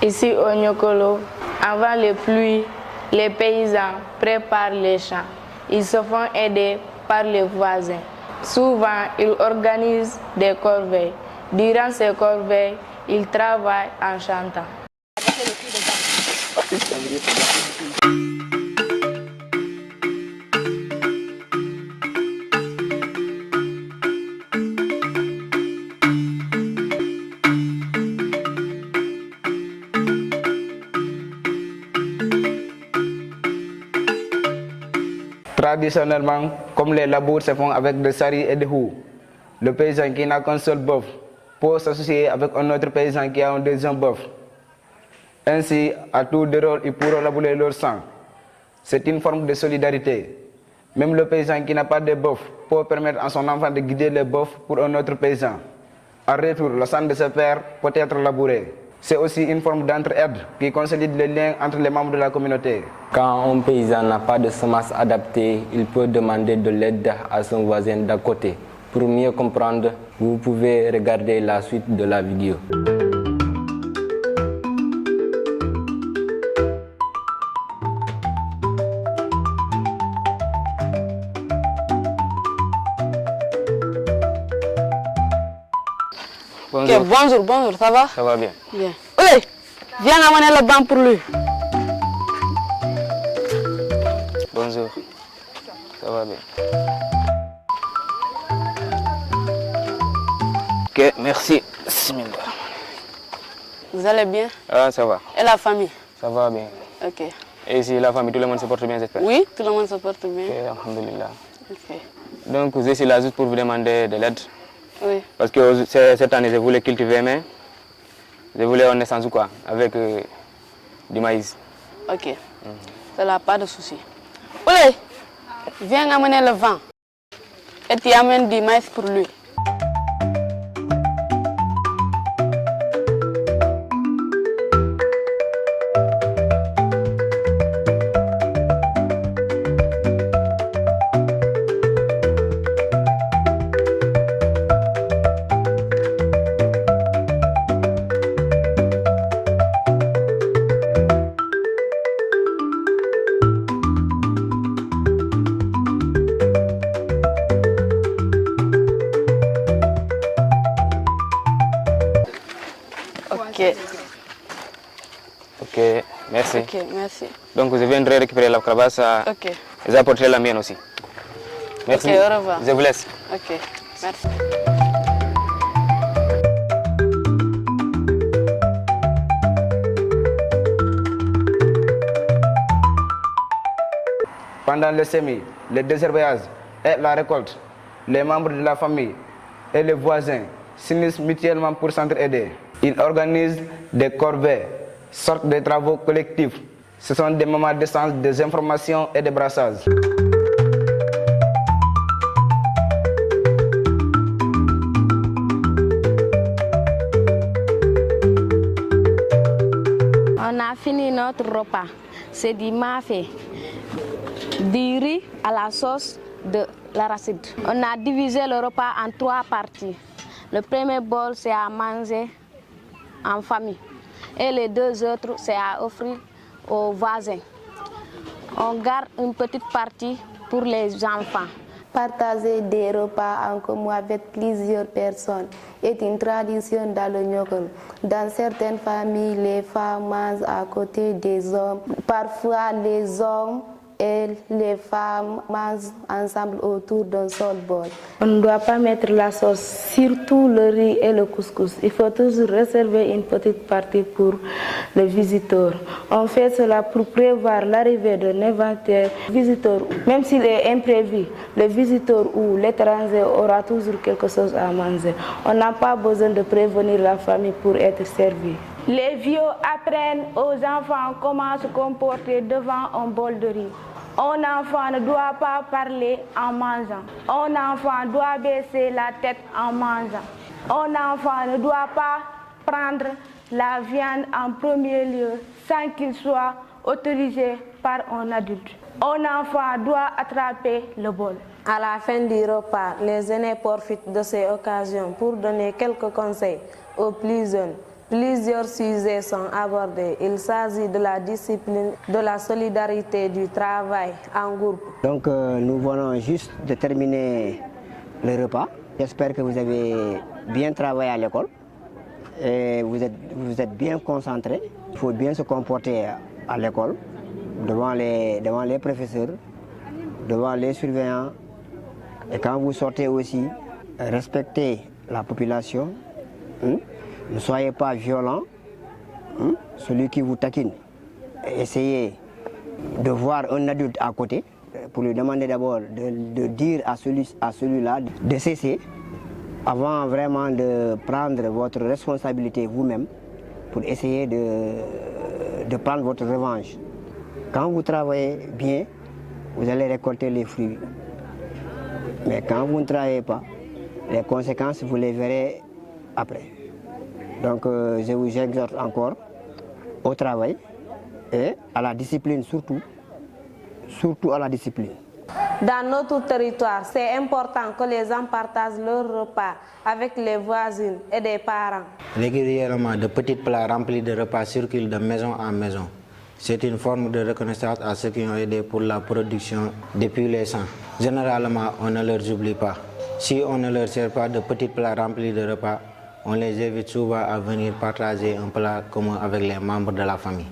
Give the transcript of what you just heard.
Ici au Niokolo, avant les pluies, les paysans préparent les champs. Ils se font aider par les voisins. Souvent, ils organisent des corvées. Durant ces corvées, ils travaillent en chantant. Traditionnellement, comme les labours se font avec des saris et des houes, le paysan qui n'a qu'un seul bœuf peut s'associer avec un autre paysan qui a un deuxième bœuf. Ainsi, à tour de rôle, ils pourront labourer leur sang. C'est une forme de solidarité. Même le paysan qui n'a pas de bœuf peut permettre à son enfant de guider le bœuf pour un autre paysan. En retour, le sang de ce père peut être labouré. C'est aussi une forme d'entraide qui consolide les liens entre les membres de la communauté. Quand un paysan n'a pas de semences adaptées, il peut demander de l'aide à son voisin d'à côté. Pour mieux comprendre, vous pouvez regarder la suite de la vidéo. Bonjour. Okay, bonjour, ça va? Ça va bien. Bien. Allez, viens amener le banc pour lui. Bonjour, ça va bien. Ok, merci. Vous allez bien? Ah, ça va. Et la famille? Ça va bien. Ok. Et ici, la famille, tout le monde se porte bien, j'espère? Oui, tout le monde se porte bien. Ok, alhamdulillah. Ok. Donc, je suis là juste pour vous demander de l'aide. Oui. Parce que cette année, je voulais cultiver, mais je voulais en essence ou quoi, avec du maïs. Ok. Ça n'a pas de souci. Allez, viens amener le vent. Et tu amènes du maïs pour lui. Ok. Ok, merci. Ok, merci. Donc, je viendrai récupérer la cravate Ok. et j'apporterai la mienne aussi. Merci. Ok, au revoir. Je vous laisse. Ok, merci. Pendant le semis, le désherbage et la récolte, les membres de la famille et les voisins s'unissent mutuellement pour s'entraider. Ils organisent des corvées, sortent de travaux collectifs. Ce sont des moments d'échange des informations et des brassages. On a fini notre repas. C'est du mafé, du riz à la sauce de l'arachide. On a divisé le repas en 3 parties. Le premier bol, c'est à manger en famille. Et les 2 autres, c'est à offrir aux voisins. On garde une petite partie pour les enfants. Partager des repas en commun avec plusieurs personnes est une tradition dans le Niokolo. Dans certaines familles, les femmes mangent à côté des hommes. Parfois, les hommes et les femmes mangent ensemble autour d'un seul bol. On ne doit pas mettre la sauce, surtout le riz et le couscous. Il faut toujours réserver une petite partie pour les visiteurs. On fait cela pour prévoir l'arrivée d'un éventuel visiteur. Même s'il est imprévu, le visiteur ou l'étranger aura toujours quelque chose à manger. On n'a pas besoin de prévenir la famille pour être servi. Les vieux apprennent aux enfants comment se comporter devant un bol de riz. Un enfant ne doit pas parler en mangeant. Un enfant doit baisser la tête en mangeant. Un enfant ne doit pas prendre la viande en premier lieu sans qu'il soit autorisé par un adulte. Un enfant doit attraper le bol. À la fin du repas, les aînés profitent de ces occasions pour donner quelques conseils aux plus jeunes. Plusieurs sujets sont abordés. Il s'agit de la discipline, de la solidarité, du travail en groupe. Donc nous venons juste de terminer le repas. J'espère que vous avez bien travaillé à l'école et vous êtes bien concentrés. Il faut bien se comporter à l'école, devant les professeurs, devant les surveillants. Et quand vous sortez aussi, respectez la population. Ne soyez pas violent. Celui qui vous taquine, essayez de voir un adulte à côté pour lui demander d'abord de dire à celui-là de cesser avant vraiment de prendre votre responsabilité vous-même pour essayer de prendre votre revanche. Quand vous travaillez bien, vous allez récolter les fruits. Mais quand vous ne travaillez pas, les conséquences, vous les verrez après. Donc je vous exhorte encore au travail et à la discipline surtout à la discipline. Dans notre territoire, c'est important que les gens partagent leur repas avec les voisins et des parents. Régulièrement, de petits plats remplis de repas circulent de maison en maison. C'est une forme de reconnaissance à ceux qui ont aidé pour la production depuis les sangs. Généralement, on ne leur oublie pas. Si on ne leur sert pas de petits plats remplis de repas, on les invite souvent à venir partager un plat commun avec les membres de la famille.